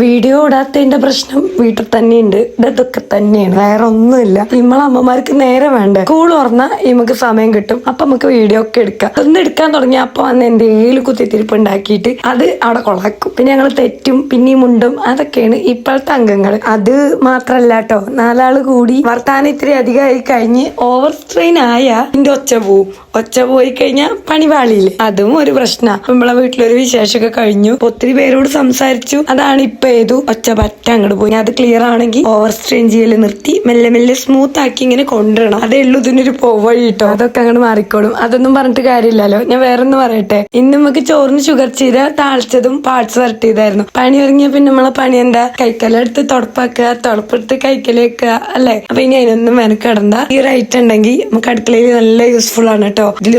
Video ഇടാത്തതിന്റെ പ്രശ്നം വീട്ടിൽ തന്നെയുണ്ട്. ഇതൊക്കെ തന്നെയാണ്, വേറെ ഒന്നുമില്ല. നമ്മളെ അമ്മമാർക്ക് നേരെ വേണ്ട. സ്കൂൾ തുറന്നാൽ നമുക്ക് സമയം കിട്ടും, അപ്പൊ നമുക്ക് വീഡിയോ ഒക്കെ എടുക്കാം. ഒന്ന് എടുക്കാൻ തുടങ്ങിയ അപ്പൊ വന്ന് എന്തെങ്കിലും കുത്തിത്തിരിപ്പ് ഉണ്ടാക്കിയിട്ട് അത് അവിടെ കൊളാക്കും. പിന്നെ ഞങ്ങൾ തെറ്റും പിന്നെയും മുണ്ടും. അതൊക്കെയാണ് ഇപ്പോഴത്തെ അംഗങ്ങൾ. അത് മാത്രല്ല കേട്ടോ, നാലാള് കൂടി വർത്താനം ഇത്തിരി അധികമായി കഴിഞ്ഞ് ഓവർ സ്ട്രെയിൻ ആയ എന്റെ ഒച്ച പോവും. ഒച്ച പോയി കഴിഞ്ഞാൽ പണിപാളിയില്ലേ, അതും ഒരു പ്രശ്നമാണ്. നമ്മളെ വീട്ടിലൊരു വിശേഷമൊക്കെ കഴിഞ്ഞു, ഒത്തിരി പേരോട് സംസാരിച്ചു. അതാണ് ഇപ്പൊ ഏതു ഒച്ച പറ്റ അങ്ങോട്ട് പോയി. അത് ക്ലിയർ ആണെങ്കിൽ ഓവർ സ്ട്രെയിൻ ചെയ്യല് നിർത്തി മെല്ലെ മെല്ലെ സ്മൂത്ത് ആക്കി ഇങ്ങനെ കൊണ്ടുവരണം. അതേ ഉള്ളൂ ഇതിനൊരു പോവഴി കേട്ടോ. അതൊക്കെ അങ്ങോട്ട് മാറിക്കോളും. അതൊന്നും പറഞ്ഞിട്ട് കാര്യമില്ലല്ലോ. ഞാൻ വേറൊന്ന് പറയട്ടെ, ഇന്ന് നമുക്ക് ചോറിന് ഷുഗർ ചീര താളിച്ചതും പാർട്സ് വരട്ടിയതായിരുന്നു. പണി ഇറങ്ങിയ പിന്നെ നമ്മളെ പണി എന്താ, കൈക്കലെടുത്ത് തുടപ്പാക്കുക, തുടപ്പെടുത്ത് കൈക്കല് വെക്കുക അല്ലെ. അപ്പൊ ഇനി അതിനൊന്നും മെനക്കിടണ്ട. ഈ ഒരു ഐറ്റം ഉണ്ടെങ്കിൽ നമുക്ക് അടുക്കളയിൽ നല്ല യൂസ്ഫുൾ ആണ് കേട്ടോ. ഇതിൽ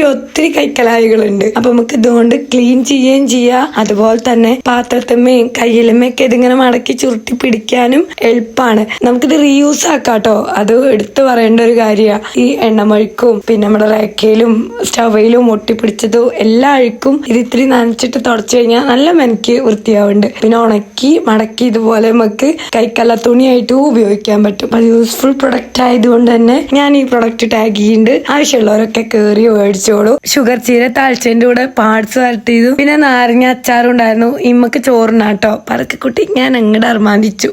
ഒത്തിരി കൈക്കലായികളുണ്ട്. അപ്പൊ നമുക്ക് ഇതുകൊണ്ട് ക്ലീൻ ചെയ്യുകയും ചെയ്യാം. അതുപോലെ തന്നെ പാത്രത്തിന്മേയും കയ്യിലുമൊക്കെ ഇതിങ്ങനെ മടക്കി ചുരുട്ടി പിടിക്കാനും എളുപ്പമാണ്. നമുക്കിത് റീയൂസ് ആക്കാട്ടോ. അത് എടുത്തു പറയേണ്ട ഒരു കാര്യമാണ്. ഈ എണ്ണമഴുക്കും പിന്നെ നമ്മുടെ റേക്കയിലും സ്റ്റവയിലും ഒട്ടിപ്പിടിച്ചതും എല്ലാ അഴുക്കും ഇത് ഇത്തിരി നനച്ചിട്ട് തുടച്ചു കഴിഞ്ഞാൽ നല്ല മെനക്ക് വൃത്തിയാവുന്നുണ്ട്. പിന്നെ ഉണക്കി മടക്കി ഇതുപോലെ നമുക്ക് കൈക്കല്ല തുണിയായിട്ടും ഉപയോഗിക്കാൻ പറ്റും. അത് യൂസ്ഫുൾ പ്രൊഡക്റ്റ് ആയതുകൊണ്ട് തന്നെ ഞാൻ ഈ പ്രൊഡക്റ്റ് ടാഗ് ചെയ്യുന്നുണ്ട്. ആവശ്യമുള്ളവരൊക്കെ കയറി മേടിച്ചോളൂ. ഷുഗർ ചീര താഴ്ചന്റെ കൂടെ പാർട്സ് വരട്ടിയതും പിന്നെ നാരങ്ങ അച്ചാറും ഉണ്ടായിരുന്നു. ഇമ്മക്ക് ചോറിനാട്ടോ. പറക്കുട്ടി ഞാൻ അങ്ങോട്ട് അർമാദിച്ചു.